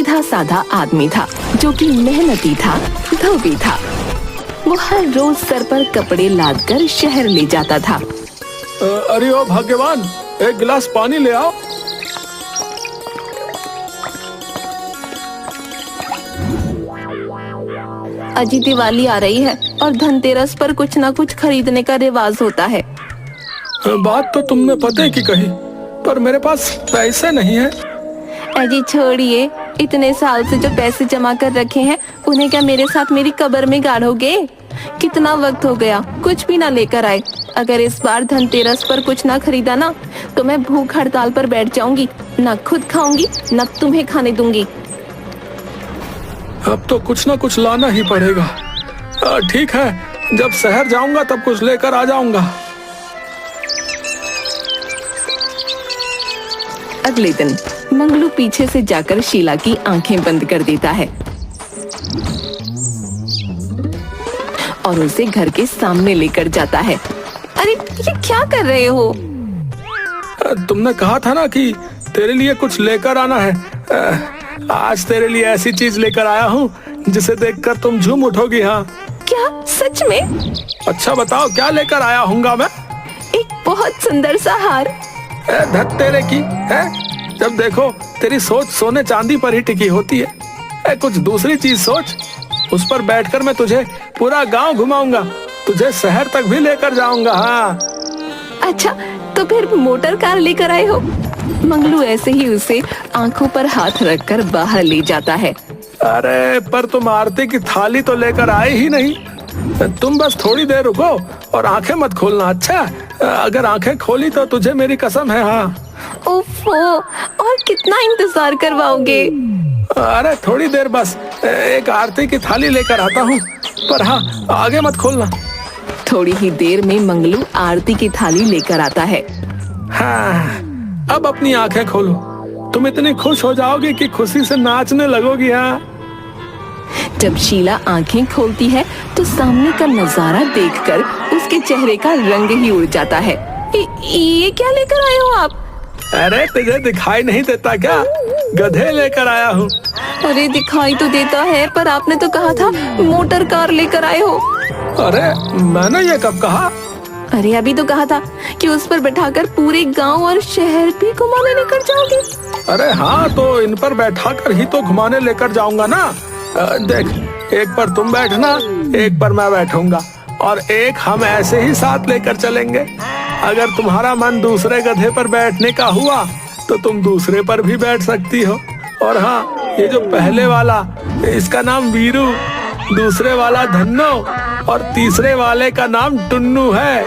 सीधा साधा आदमी था जो कि मेहनती था, धोबी था। वो हर रोज सर पर कपड़े लाद कर शहर ले जाता था। अरे ओ भाग्यवान, एक गिलास पानी ले आओ। अजी दिवाली आ रही है और धनतेरस पर कुछ ना कुछ खरीदने का रिवाज होता है। बात तो तुमने पते की कही, पर मेरे पास पैसे नहीं है। अजी छोड़िए, इतने साल से जो पैसे जमा कर रखे हैं उन्हें क्या मेरे साथ मेरी कब्र में गाड़ोगे? कितना वक्त हो गया कुछ भी ना लेकर आए। अगर इस बार धनतेरस पर कुछ ना खरीदा ना तो मैं भूख हड़ताल पर बैठ जाऊंगी, ना खुद खाऊंगी ना तुम्हें खाने दूंगी। अब तो कुछ ना कुछ लाना ही पड़ेगा। ठीक है, जब शहर जाऊंगा तब कुछ लेकर आ जाऊंगा। अगले दिन मंगलू पीछे से जाकर शीला की आंखें बंद कर देता है और उसे घर के सामने लेकर जाता है। अरे ये क्या कर रहे हो? तुमने कहा था ना कि तेरे लिए कुछ लेकर आना है। आज तेरे लिए ऐसी चीज लेकर आया हूँ जिसे देखकर तुम झूम उठोगी। हाँ क्या सच में? अच्छा बताओ क्या लेकर आया हूँगा मैं? एक बहुत सुंदर सा हार। धत तेरे की है, जब देखो तेरी सोच सोने चांदी पर ही टिकी होती है। कुछ दूसरी चीज सोच। उस पर बैठकर मैं तुझे पूरा गांव घुमाऊंगा, तुझे शहर तक भी लेकर जाऊंगा। हाँ अच्छा, तो फिर मोटर कार लेकर आए हो? मंगलू ऐसे ही उसे आंखों पर हाथ रखकर बाहर ले जाता है। अरे पर तुम आरती की थाली तो लेकर आए ही नहीं। तुम बस थोड़ी देर रुको और आंखें मत खोलना। अच्छा, अगर आंखें खोली तो तुझे मेरी कसम है। हाँ ओफो, और कितना इंतजार करवाओगे? अरे थोड़ी देर बस, एक आरती की थाली लेकर आता हूँ, पर हाँ आगे मत खोलना। थोड़ी ही देर में मंगलू आरती की थाली लेकर आता है। हाँ अब अपनी आंखें खोलो, तुम इतनी खुश हो जाओगी कि खुशी से नाचने लगोगी। हाँ जब शीला आंखें खोलती है तो सामने का नजारा देखकर उसके चेहरे का रंग ही उड़ जाता है। ये क्या लेकर आए हो आप? अरे तुझे दिखाई नहीं देता क्या? गधे लेकर आया हूँ। अरे दिखाई तो देता है, पर आपने तो कहा था मोटर कार लेकर आए हो। अरे मैंने ये कब कहा? अरे अभी तो कहा था कि उस पर बैठाकर पूरे गांव और शहर भी घुमाने लेकर जाओगे। अरे हाँ, तो इन पर बैठाकर ही तो घुमाने लेकर जाऊंगा ना। देख, एक पर तुम बैठना, एक पर मैं बैठूंगा और एक हम ऐसे ही साथ लेकर चलेंगे। अगर तुम्हारा मन दूसरे गधे पर बैठने का हुआ तो तुम दूसरे पर भी बैठ सकती हो। और हाँ, ये जो पहले वाला, इसका नाम वीरू, दूसरे वाला धन्नो और तीसरे वाले का नाम टुन्नू है।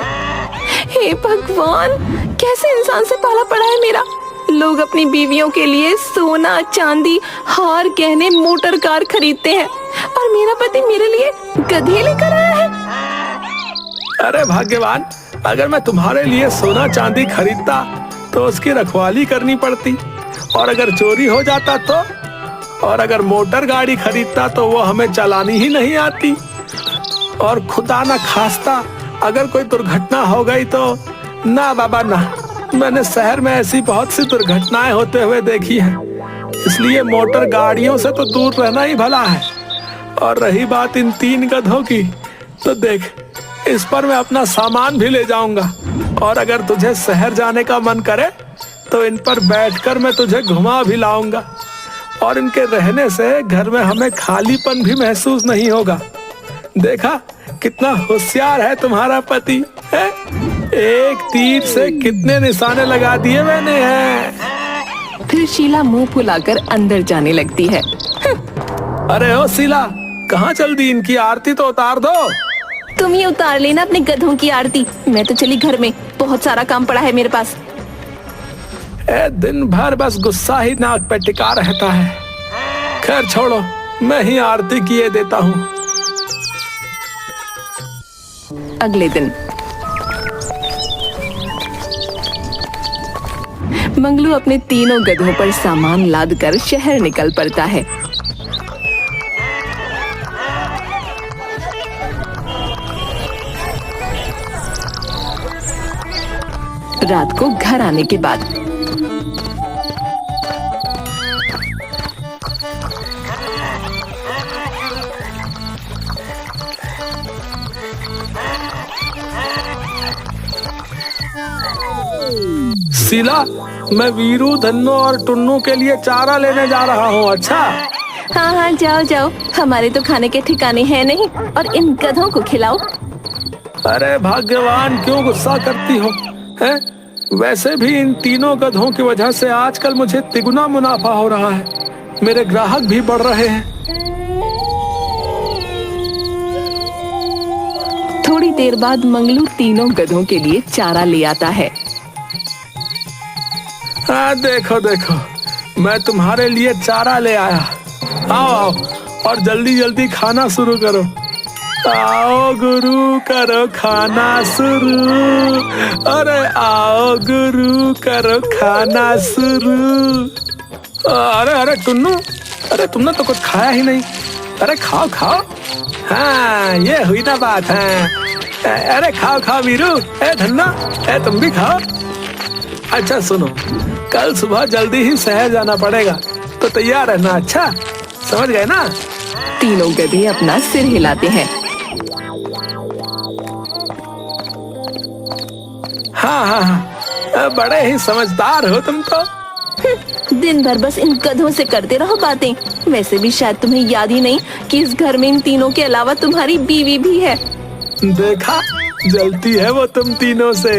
हे भगवान, कैसे इंसान से पाला पड़ा है मेरा। लोग अपनी बीवियों के लिए सोना, चांदी, हार, गहने, मोटर कार खरीदते हैं और मेरा पति मेरे लिए गधे लेकर आया है। अरे भाग्यवान, अगर मैं तुम्हारे लिए सोना चांदी खरीदता तो उसकी रखवाली करनी पड़ती, और अगर चोरी हो जाता तो, और अगर मोटर गाड़ी खरीदता तो वो हमें चलानी ही नहीं आती, और खुदा ना खास्ता अगर कोई दुर्घटना हो गई तो ना बाबा ना। मैंने शहर में ऐसी बहुत सी दुर्घटनाएं होते हुए देखी हैं, इसलिए मोटर गाड़ियों से तो दूर रहना ही भला है। और रही बात इन 3 गधों की, तो देख, इस पर मैं अपना सामान भी ले जाऊंगा, और अगर तुझे शहर जाने का मन करे तो इन पर बैठकर मैं तुझे घुमा भी लाऊंगा, और इनके रहने से घर में हमें खालीपन भी महसूस नहीं होगा। देखा कितना होशियार है तुम्हारा पति है? एक तीर से कितने निशाने लगा दिए मैंने हैं। फिर शीला मुंह फुलाकर अंदर जाने लगती है। अरे ओ शीला, कहाँ चल दी? इनकी आरती तो उतार दो। तुम ही उतार लेना अपने गधों की आरती, मैं तो चली घर में, बहुत सारा काम पड़ा है मेरे पास। दिन भर बस गुस्सा ही नाक पे टिका रहता है। खैर छोड़ो, मैं ही आरती किए देता हूँ। अगले दिन मंगलू अपने तीनों गधों पर सामान लाद कर शहर निकल पड़ता है। रात को घर आने के बाद शीला, मैं वीरू, धन्नो और टुन्नू के लिए चारा लेने जा रहा हूँ। अच्छा हाँ हाँ, जाओ जाओ, हमारे तो खाने के ठिकाने हैं नहीं, और इन गधों को खिलाओ। अरे भाग्यवान, क्यों गुस्सा करती हो? हैं? वैसे भी इन तीनों गधों की वजह से आजकल मुझे तिगुना मुनाफा हो रहा है, मेरे ग्राहक भी बढ़ रहे हैं। थोड़ी देर बाद मंगलू तीनों गधों के लिए चारा ले आता है। हाँ, देखो देखो, मैं तुम्हारे लिए चारा ले आया। आओ आओ, और जल्दी जल्दी खाना शुरू करो। आओ गुरु, करो खाना शुरू। अरे आओ गुरु, करो खाना शुरू। अरे अरे टुन्नू, अरे तुमने तो कुछ खाया ही नहीं। अरे खाओ खाओ। हाँ, ये हुई ना बात है। अरे खाओ खाओ वीरू, धन्ना, तुम भी खाओ। अच्छा सुनो, कल सुबह जल्दी ही शहर जाना पड़ेगा, तो तैयार रहना। अच्छा, समझ गए ना? तीनों गधे अपना सिर हिलाते हैं। हाँ हाँ हाँ, बड़े ही समझदार हो तुम तो। दिन भर बस इन गधों से करते रहो बातें। वैसे भी शायद तुम्हें याद ही नहीं कि इस घर में इन तीनों के अलावा तुम्हारी बीवी भी है। देखा, जलती है वो तुम तीनों से।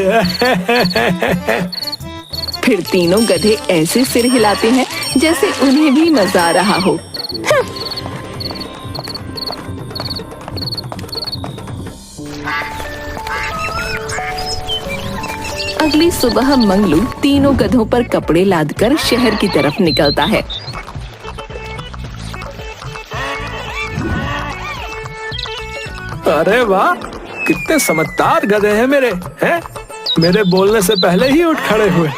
फिर तीनों गधे ऐसे सिर हिलाते हैं जैसे उन्हें भी मजा आ रहा हो। अगली सुबह मंगलू तीनों गधों पर कपड़े लादकर शहर की तरफ निकलता है। अरे वाह, कितने समझदार गधे हैं मेरे। हैं? मेरे बोलने से पहले ही उठ खड़े हुए,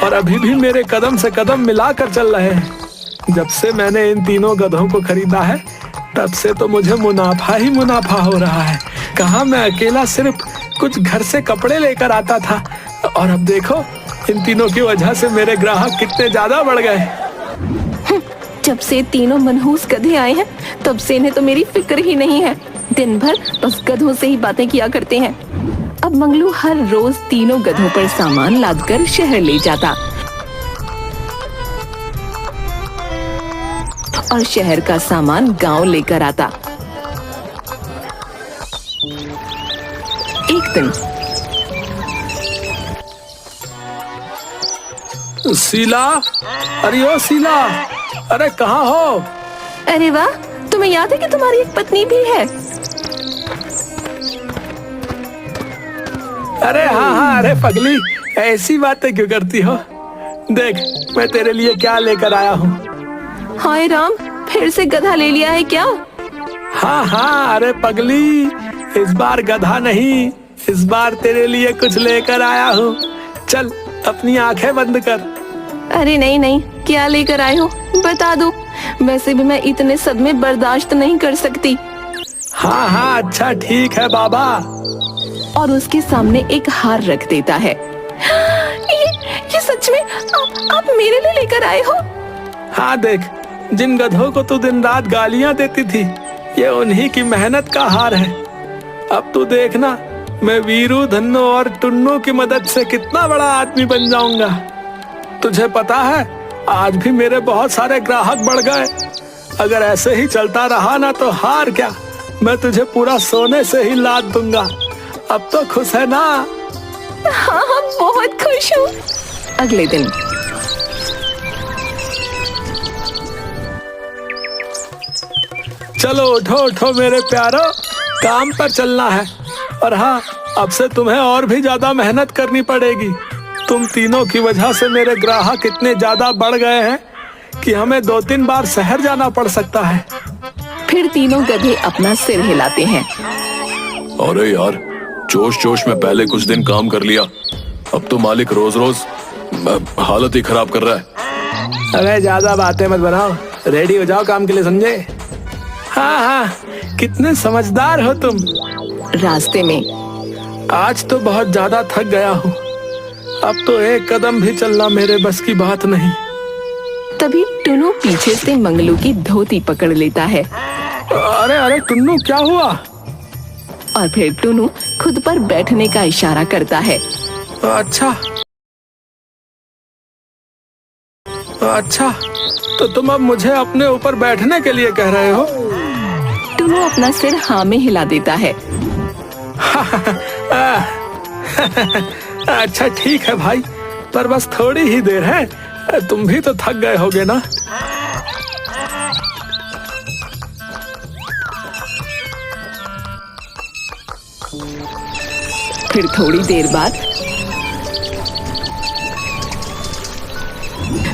और अभी भी मेरे कदम से कदम मिलाकर चल रहे हैं। जब से मैंने इन तीनों गधों को खरीदा है, तब से तो मुझे मुनाफा ही मुनाफा हो रहा है। कहाँ मैं अकेला सिर्फ कुछ घर से कपड़े लेकर आता था, और अब देखो, इन तीनों की वजह से मेरे ग्राहक कितने ज्यादा बढ़ गए। जब से तीनों मनहूस गधे आए हैं, तब से इन्हें तो मेरी फिक्र ही नहीं है। दिन भर बस गधों से ही बातें किया करते हैं। अब मंगलू हर रोज तीनों गधों पर सामान लादकर शहर ले जाता और शहर का सामान गांव लेकर आता। एक दिन शीला, अरे ओ शीला, अरे कहाँ हो? अरे वाह, तुम्हें याद है कि तुम्हारी एक पत्नी भी है? अरे हाँ हाँ, अरे पगली, ऐसी बातें क्यों करती हो? देख, मैं तेरे लिए क्या लेकर आया हूँ। हाय राम, फिर से गधा ले लिया है क्या? हाँ हाँ, अरे पगली, इस बार गधा नहीं, इस बार तेरे लिए कुछ लेकर आया हूँ। चल, अपनी आंखें बंद कर। अरे नहीं नहीं, क्या लेकर आए हो बता दो। वैसे भी मैं इतने सदमे बर्दाश्त नहीं कर सकती। हाँ हाँ, अच्छा ठीक है बाबा। और उसके सामने एक हार रख देता है। ये सच में आप मेरे लिए लेकर आए हो? हाँ देख, जिन गधों को तू दिन रात गालियां देती थी, ये उन्हीं की मेहनत का हार है। अब तू देखना, मैं वीरू, धन्नो और टुन्नू की मदद से कितना बड़ा आदमी बन जाऊंगा। तुझे पता है, आज भी मेरे बहुत सारे ग्राहक बढ़ गए। अगर ऐसे ही चलता रहा ना, तो हार क्या, मैं तुझे पूरा सोने से ही लाद दूंगा। अब तो खुश है ना? हाँ हाँ, बहुत खुश हूँ। अगले दिन चलो उठो उठो मेरे प्यारो, काम पर चलना है। और हाँ, अब से तुम्हें और भी ज्यादा मेहनत करनी पड़ेगी। तुम तीनों की वजह से मेरे ग्राहक इतने ज्यादा बढ़ गए हैं कि हमें 2-3 बार शहर जाना पड़ सकता है। फिर तीनों गधे अपना सिर हिलाते हैं। अरे यार, जोश जोश में पहले कुछ दिन काम कर लिया, अब तो मालिक रोज रोज हालत ही खराब कर रहा है। अरे ज्यादा बातें मत बनाओ, रेडी हो जाओ काम के लिए, समझे? हाँ हाँ, कितने समझदार हो तुम। रास्ते में आज तो बहुत ज्यादा थक गया हूँ, अब तो एक कदम भी चलना मेरे बस की बात नहीं। तभी टुन्नू पीछे से मंगलू की धोती पकड़ लेता है। अरे अरे टुन्नू, क्या हुआ? और फिर टुन्नू खुद पर बैठने का इशारा करता है। अच्छा, अच्छा, तो तुम अब मुझे अपने ऊपर बैठने के लिए कह रहे हो? टुनु अपना सिर हाँ में हिला देता है। अच्छा ठीक है भाई, पर बस थोड़ी ही देर है, तुम भी तो थक गए होगे ना। फिर थोड़ी देर बाद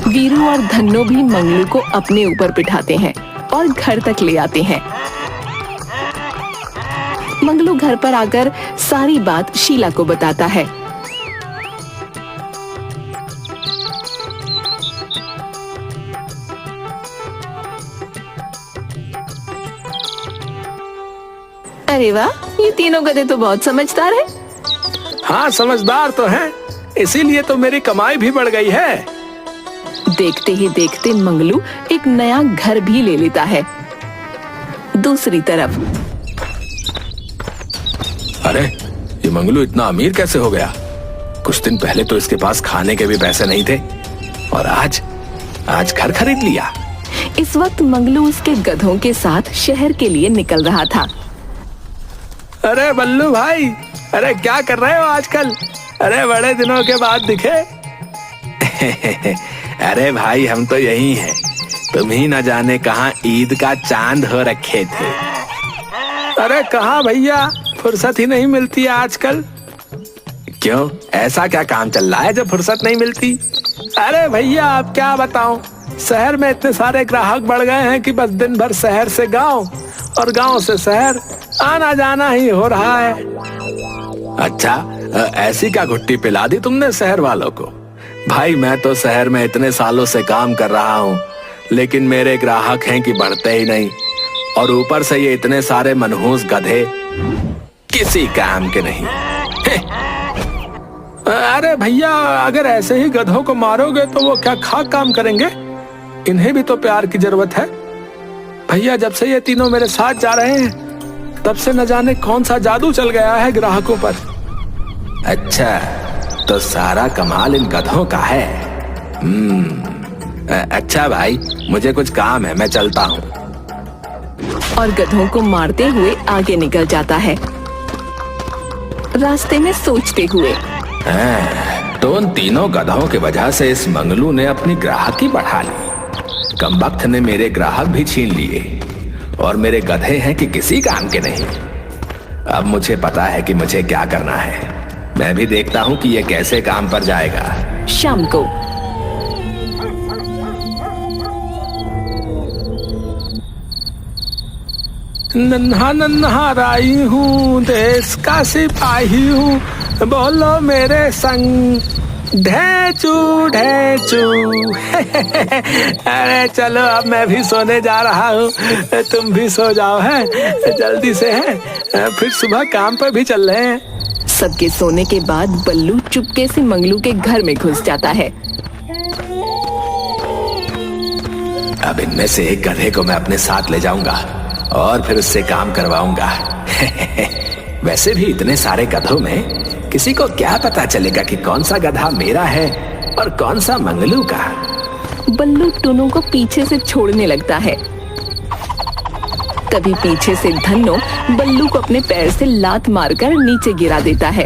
वीरू और धन्नो भी मंगलू को अपने ऊपर बिठाते हैं और घर तक ले आते हैं। मंगलू घर पर आकर सारी बात शीला को बताता है। अरे वाह, ये तीनों गधे तो बहुत समझदार हैं। हाँ समझदार तो हैं, इसीलिए तो मेरी कमाई भी बढ़ गई है। देखते ही देखते मंगलू एक नया घर भी ले लेता है। दूसरी तरफ अरे ये मंगलू इतना अमीर कैसे हो गया? कुछ दिन पहले तो इसके पास खाने के भी पैसे नहीं थे और आज घर खरीद लिया। इस वक्त मंगलू उसके गधों के साथ शहर के लिए निकल रहा था। अरे बल्लू भाई, अरे क्या कर रहे हो आजकल? अरे बड़े दिनों के बाद दिखे। अरे भाई हम तो यही हैं, तुम ही न जाने कहाँ ईद का चांद हो रखे थे। अरे कहाँ भैया, फुर्सत ही नहीं मिलती है आजकल। क्यों, ऐसा क्या काम चल रहा है जो फुर्सत नहीं मिलती? अरे भैया आप क्या बताऊं, शहर में इतने सारे ग्राहक बढ़ गए हैं कि बस दिन भर शहर से गांव और गांव से शहर आना जाना ही हो रहा है। अच्छा, ऐसी क्या घुट्टी पिला दी तुमने शहर वालों को? भाई मैं तो शहर में इतने सालों से काम कर रहा हूँ, लेकिन मेरे ग्राहक हैं कि बढ़ते ही नहीं, और ऊपर से ये इतने सारे मनहूस गधे किसी काम के नहीं। अरे भैया, अगर ऐसे ही गधों को मारोगे तो वो क्या खाक काम करेंगे? इन्हें भी तो प्यार की जरूरत है। भैया जब से ये तीनों मेरे साथ जा रहे हैं तब से न जाने कौन सा जादू चल गया है ग्राहकों पर। अच्छा, तो सारा कमाल इन गधों का है। अच्छा भाई, मुझे कुछ काम है, मैं चलता हूँ। और गधों को मारते हुए आगे निकल जाता है, रास्ते में सोचते हुए। तो उन तीनों गधों की वजह से इस मंगलू ने अपनी ग्राहकी बढ़ा ली। कमबख्त ने मेरे ग्राहक भी छीन लिए और मेरे गधे हैं कि किसी काम के नहीं। अब मुझे पता है कि मुझे क्या करना है। मैं भी देखता हूँ कि ये कैसे काम पर जाएगा। शाम को नन्हा नन्हा राई हूँ, देश का सिपाही हूँ, बोलो मेरे संग ढेचू ढेचू। अरे चलो अब मैं भी सोने जा रहा हूँ, तुम भी सो जाओ है जल्दी से है, फिर सुबह काम पर भी चल रहे हैं। सबके सोने के बाद बल्लू चुपके से मंगलू के घर में घुस जाता है। अब इनमें से एक गधे को मैं अपने साथ ले जाऊंगा और फिर उससे काम करवाऊंगा। वैसे भी इतने सारे गधों में किसी को क्या पता चलेगा कि कौन सा गधा मेरा है और कौन सा मंगलू का। बल्लू टुनु को पीछे से छोड़ने लगता है। तभी पीछे से धन्नो बल्लू को अपने पैर से लात मारकर नीचे गिरा देता है।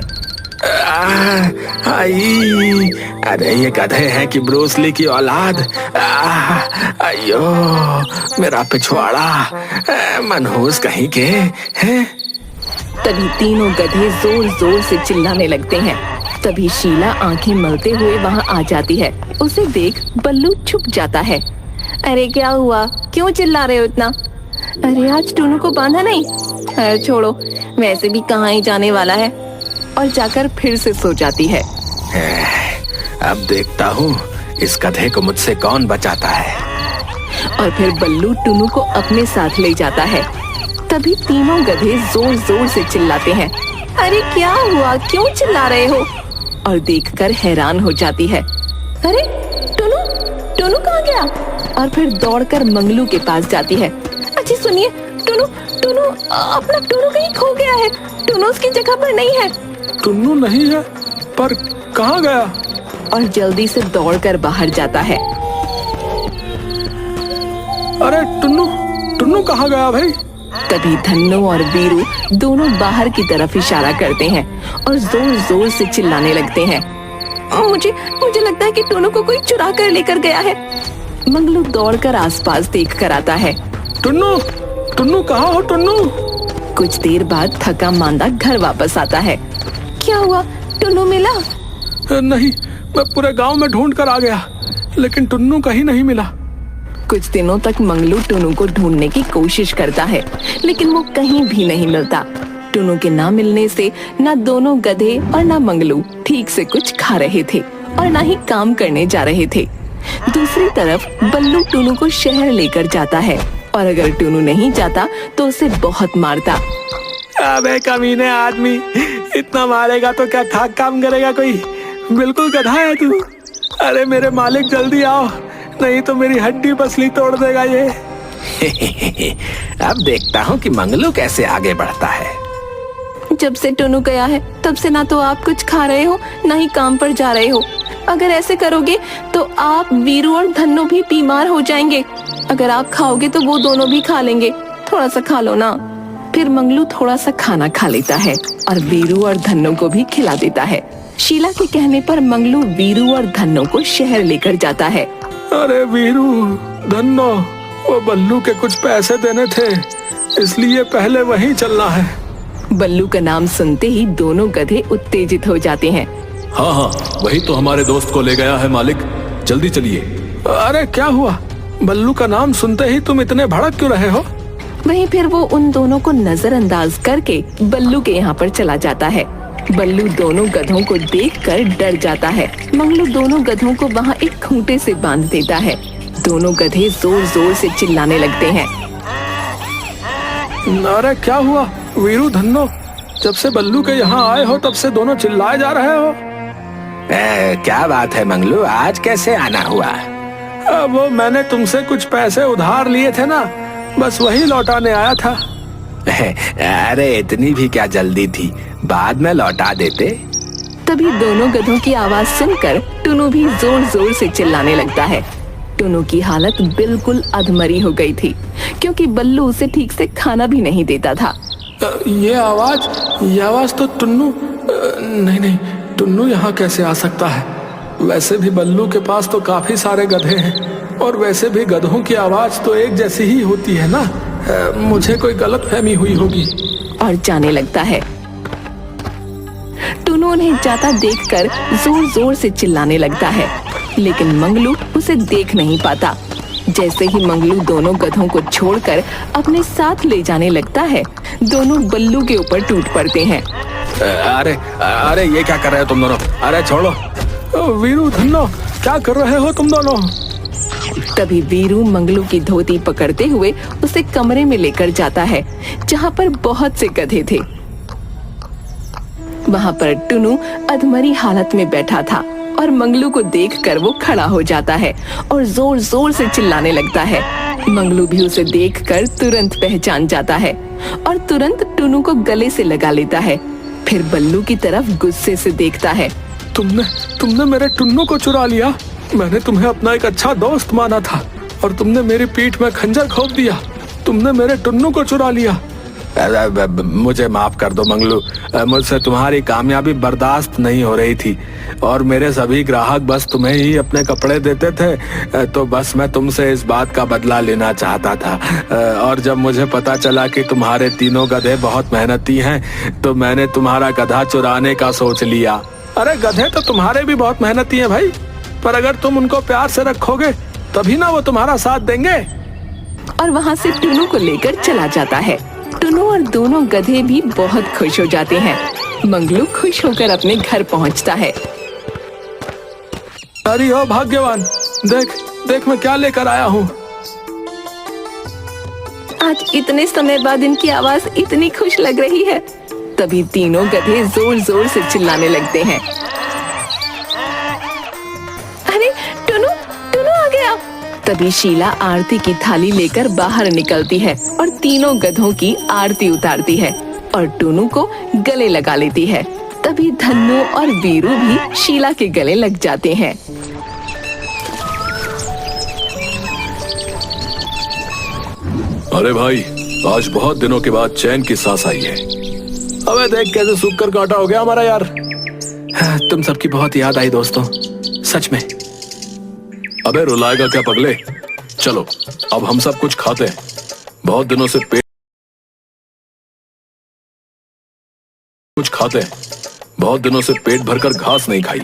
अरे ये गधे हैं कि ब्रूस ली की औलाद। अयो मेरा पिछवाड़ा, मनहूस कहीं के हैं। तभी तीनों गधे जोर जोर से चिल्लाने लगते हैं। तभी शीला आंखें मलते हुए वहां आ जाती है। उसे देख बल्लू छुप जाता है। अरे क्या हुआ, क्यों चिल्ला रहे हो इतना? अरे आज टुनु को बांधा नहीं? अरे छोड़ो, वैसे भी कहाँ ही जाने वाला है। और जाकर फिर से सो जाती है। अब देखता हूँ इस गधे को मुझसे कौन बचाता है। और फिर बल्लू टुनु को अपने साथ ले जाता है। तभी तीनों गधे जोर जोर से चिल्लाते हैं। अरे क्या हुआ, क्यों चिल्ला रहे हो? और देखकर हैरान हो जाती है। अरे टुनु, टुनु कहाँ गया? और फिर दौड़कर मंगलू के पास जाती है। अच्छा सुनिए, टुनु टुनु अपना टुनु कहीं खो गया है। टुनु उसकी जगह पर नहीं है। टुन्नू नहीं है, पर कहाँ गया? और जल्दी से दौड़कर बाहर जाता है। अरे टुन्नू, टुन्नू कहाँ गया भाई? तभी धन्नो और वीरू दोनों बाहर की तरफ इशारा करते हैं और जोर जोर से चिल्लाने लगते हैं। मुझे लगता है कि टुन्नू को कोई चुरा कर लेकर गया है। मंगलू दौड़कर आसपास देख कर आता है। टुन्नू, टुन्नू कहाँ हो टुन्नू? कुछ देर बाद थका मांदा घर वापस आता है। क्या हुआ, टुन्नू मिला? नहीं, मैं पूरे गांव में ढूंढ कर आ गया, लेकिन टुन्नू कहीं नहीं मिला। कुछ दिनों तक मंगलू टुन्नू को ढूंढने की कोशिश करता है, लेकिन वो कहीं भी नहीं मिलता। टुन्नू के ना मिलने से ना दोनों गधे और ना मंगलू ठीक से कुछ खा रहे थे और ना ही काम करने जा रहे थे। दूसरी तरफ बल्लू टुन्नू को शहर लेकर जाता है और अगर टुन्नू नहीं जाता तो उसे बहुत मारता। अबे कमीने आदमी, इतना मारेगा तो क्या खाक काम करेगा कोई? बिल्कुल गधा है तू। अरे मेरे मालिक जल्दी आओ, नहीं तो मेरी हड्डी पसली तोड़ देगा ये। अब देखता हूँ कि मंगलू कैसे आगे बढ़ता है। जब से टुन्नू गया है तब से ना तो आप कुछ खा रहे हो ना ही काम पर जा रहे हो। अगर ऐसे करोगे तो आप, वीरू और धन्नो भी बीमार हो जाएंगे। अगर आप खाओगे तो वो दोनों भी खा लेंगे। थोड़ा सा खा लो ना। फिर मंगलू थोड़ा सा खाना खा लेता है और वीरू और धन्नो को भी खिला देता है। शीला के कहने पर मंगलू वीरू और धन्नो को शहर लेकर जाता है। अरे वीरू, धन्नो, वो बल्लू के कुछ पैसे देने थे, इसलिए पहले वहीं चलना है। बल्लू का नाम सुनते ही दोनों गधे उत्तेजित हो जाते हैं। हाँ हाँ, वही तो हमारे दोस्त को ले गया है मालिक, जल्दी चलिए। अरे क्या हुआ? बल्लू का नाम सुनते ही तुम इतने भड़क क्यों रहे हो? वहीं फिर वो उन दोनों को नजरअंदाज करके बल्लू के यहाँ पर चला जाता है। बल्लू दोनों गधों को देखकर डर जाता है। मंगलू दोनों गधों को वहाँ एक खूंटे से बांध देता है। दोनों गधे जोर जोर से चिल्लाने लगते हैं। अरे क्या हुआ वीरू, धन्नो? जब से बल्लू के यहाँ आए हो तब से दोनों चिल्लाए जा रहे हो। क्या बात है मंगलू, आज कैसे आना हुआ? वो मैंने तुमसे कुछ पैसे उधार लिए थे ना, बस वही लौटाने आया था। अरे इतनी भी क्या जल्दी थी, बाद में लौटा देते। तभी दोनों गधों की आवाज सुनकर टुन्नू भी जोर जोर से चिल्लाने लगता है। टुन्नू की हालत बिल्कुल अधमरी हो गई थी, क्योंकि बल्लू उसे ठीक से खाना भी नहीं देता था। ये आवाज तो टुन्नू, नहीं, टुन्नू यहाँ कैसे आ सकता है? वैसे भी बल्लू के पास तो काफी सारे गधे हैं, और वैसे भी गधों की आवाज तो एक जैसी ही होती है ना। मुझे कोई गलतफहमी हुई होगी। और जाने लगता है। टुन्नू उन्हें जाता देखकर जोर जोर से चिल्लाने लगता है, लेकिन मंगलू उसे देख नहीं पाता। जैसे ही मंगलू दोनों गधों को छोड़कर अपने साथ ले जाने लगता है, दोनों बल्लू के ऊपर टूट पड़ते हैं। अरे ये क्या कर रहे हो तुम दोनों? अरे छोड़ो। वीरू, धन्नो, क्या कर रहे हो तुम दोनों? तभी वीरू मंगलू की धोती पकड़ते हुए उसे कमरे में लेकर जाता है, जहाँ पर बहुत से गधे थे। वहाँ पर टुन्नू अधमरी हालत में बैठा था और मंगलू को देखकर वो खड़ा हो जाता है और जोर जोर से चिल्लाने लगता है। मंगलू भी उसे देखकर तुरंत पहचान जाता है और तुरंत टुन्नू को गले से लगा लेता है। फिर बल्लू की तरफ गुस्से से देखता है। तुमने मेरे टुन्नू को चुरा लिया। मैंने तुम्हें अपना एक अच्छा दोस्त माना था और तुमने मेरी पीठ में खंजर घोंप दिया। तुमने मेरे टुन्नू को चुरा लिया। मुझे माफ कर दो मंगलू, मुझसे तुम्हारी कामयाबी बर्दाश्त नहीं हो रही थी और मेरे सभी ग्राहक बस तुम्हें ही अपने कपड़े देते थे, तो बस मैं तुमसे इस बात का बदला लेना चाहता था। और जब मुझे पता चला कि तुम्हारे तीनों गधे बहुत मेहनती हैं, तो मैंने तुम्हारा गधा चुराने का सोच लिया। अरे गधे तो तुम्हारे भी बहुत मेहनती हैं भाई, पर अगर तुम उनको प्यार से रखोगे तभी ना वो तुम्हारा साथ देंगे। और वहाँ से टुन्नू को लेकर चला जाता है। टुन्नू और दोनों गधे भी बहुत खुश हो जाते हैं। मंगलू खुश होकर अपने घर पहुँचता है। अरे ओ भाग्यवान, देख मैं क्या लेकर आया हूँ। आज इतने समय बाद इनकी आवाज इतनी खुश लग रही है। तभी तीनों गधे जोर जोर से चिल्लाने लगते हैं। अरे टुन्नू आ गया। तभी शीला आरती की थाली लेकर बाहर निकलती है और तीनों गधों की आरती उतारती है और टुन्नू को गले लगा लेती है। तभी धन्नो और वीरू भी शीला के गले लग जाते हैं। अरे भाई, आज बहुत दिनों के बाद चैन की सांस आई है। अबे देख कैसे सूख कर कांटा हो गया हमारा यार। तुम सबकी बहुत याद आई दोस्तों, सच में। अबे रुलाएगा क्या पगले? चलो अब हम सब कुछ खाते हैं। बहुत दिनों से पेट भरकर घास नहीं खाई।